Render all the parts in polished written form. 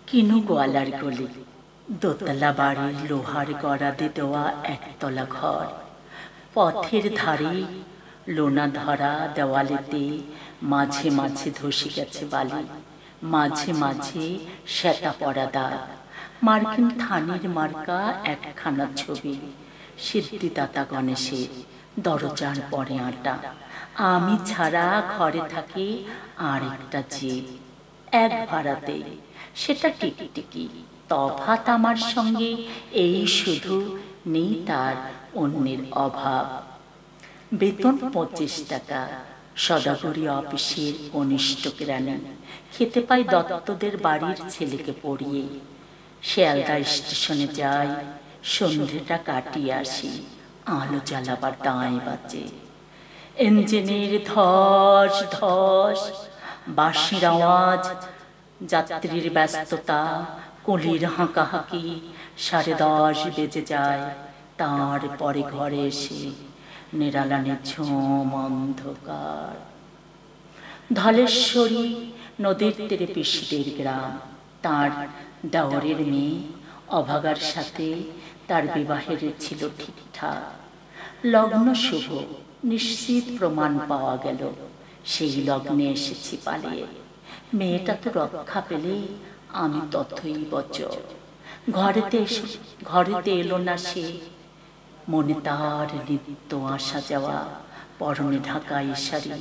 কিনু গোয়ালার গলি, দোতলা বাড়ির লোহার গড়াদে দেওয়া একতলা ঘর। পথের ধারে লোনা ধরা দেওয়ালেতে মাঝে মাঝে ধসে গেছে বালি, মাঝে মাঝে শ্বেতা পড়া দাগ। মার্কিন থানের মার্কা একখানা ছবি, সিদ্ধিদাতা গণেশের, দরজার পরে আটা। আমি ছাড়া ঘরে থাকে আর একটা জীব, এক ভাড়াতে, সেটা টিকটিকি। তফাৎ আমার সঙ্গে এই শুধু, নেই তার অন্যের অভাব। বেতন 25 টাকা, সদাগরি অফিসের কনিষ্ঠ কেরানি। খেতে পাই দত্তদের বাড়ির ছেলেকে পড়িয়ে। শিয়ালদা স্টেশনে যাই, সন্ধ্যেটা কাটিয়ে আসি, আলো জ্বালাবার দাঁয় বাজে। ইঞ্জিনের ধস ধস, বাঁশির আওয়াজ, যাত্রীর ব্যস্ততা, কলির হাঁকাহাঁকি। 10:30 বেজে যায়। তারপরে ঘরে এসে নিরালা নিঝুম অন্ধকার। ধলেশ্বরী নদীর তীরে পিসিদের গ্রাম। তার দেওরের মেয়ে অভাগার সাথে তার বিবাহের ছিল ঠিকঠাক। লগ্ন শুভ, নিশ্চিত প্রমাণ পাওয়া গেল। সেই লগ্নে এসেছি পালিয়ে। মেয়েটা তো রক্ষা পেলে, আমি ততই বচর। ঘরেতে এলো না সে। মনে তার নিত্য আসা যাওয়া, পরনে ঢাকাই শাড়ি,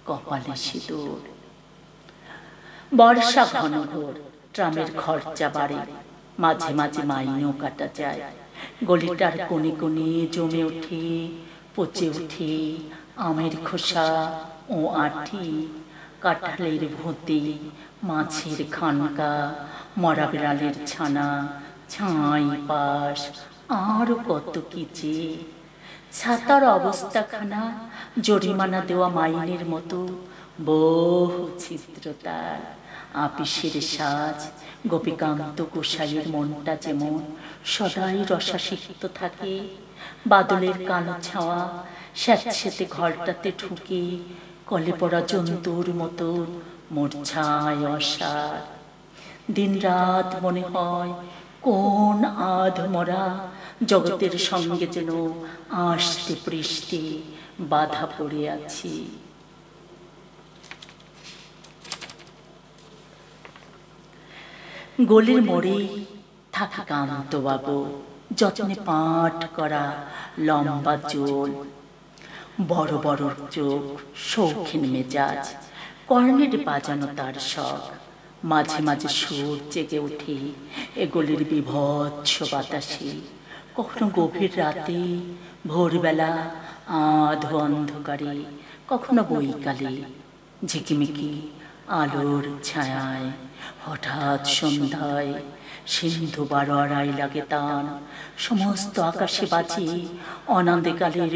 কপালে সিঁদুর। বর্ষা ঘন ঘোর, ট্রামের খরচা বাড়ে, মাঝে মাঝে মাইনেও কাটা যায়। গলিটার কোণে কোণে জমে ওঠে, পচে ওঠে আমের খোসা ও আঁটি, কাঁঠালের ভোঁতে, মাছের খানকা, মরা বিড়ালের ছানা, ছাই পাশ, আরও কত কি যে। ছাতার অবস্থাখানা জরিমানা দেওয়া মাইনের মতো, বহু ছিদ্র তার। আপিসের সাজ, গোপীকান্ত গোসাইয়ের মনটা যেমন সদাই রসাসিক্ত থাকে। বাদলের কালো ছাওয়া স্যাঁতস্যাঁতে ঘরটাতে ঢুকে কলে পড়া জন্তুর মতো মূর্ছায় অসার। দিন রাত মনে হয় কোন আধমরা জগতের সঙ্গে যেন আষ্টে পৃষ্ঠে বাধা পড়ে আছি। গলির মোড়ে থাকে কান্তবাবু, যত্নে পাঠ করা লম্বা চুল, বড় বড় চোখ, শৌখিন মেজাজ। কর্নেট বাজানো তার শখ। মাঝে মাঝে সুর জেগে ওঠে এ গলির বিভৎস বাতাসে। কখনো গভীর রাতে, ভোরবেলা, আধো অন্ধকারে, কখনো বৈকালে, ঝিকিমিকি আলোর ছায়ায়। হঠাৎ সন্ধ্যায় সিন্ধু 12-2:30 লাগে তান। সমস্ত আকাশে বাজে অনাদেকালের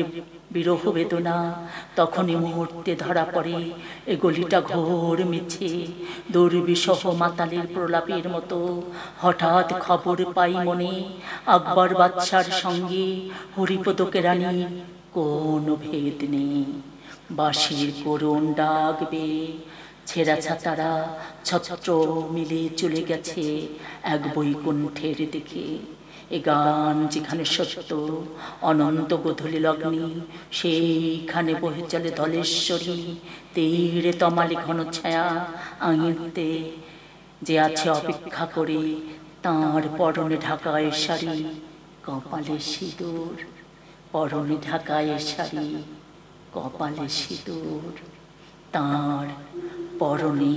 বিরহ বেদনা। তখনই মুহূর্তে ধরা পড়ে এ গলিটা ঘোর মিছে, দুর্বিষহ মাতালের প্রলাপের মতো। হঠাৎ খবর পাই মনে, আকবর বাদশার সঙ্গে হরিপদ কেরানির কোনো ভেদ নেই। বাঁশির করুণ ডাকবে, ছেঁড়া ছাতারা ছত্র মিলে চলে গেছে এক বৈকুণ্ঠের দিকে। এ গান যেখানে সত্য, অনন্ত গোধূলি লগ্নে, সেইখানে বহে চলে ধলেশ্বরী তীরে তমালি ঘন ছায়া আঙিতে। যে আছে অপেক্ষা করে, তাঁর পরনে ঢাকায় শাড়ি, কপালে সিঁদুর। পরনে ঢাকায় শাড়ি, কপালে সিঁদুর। তাঁর পরনে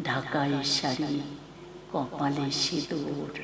ঢাকায় শাড়ি, কপালে সিঁদুর।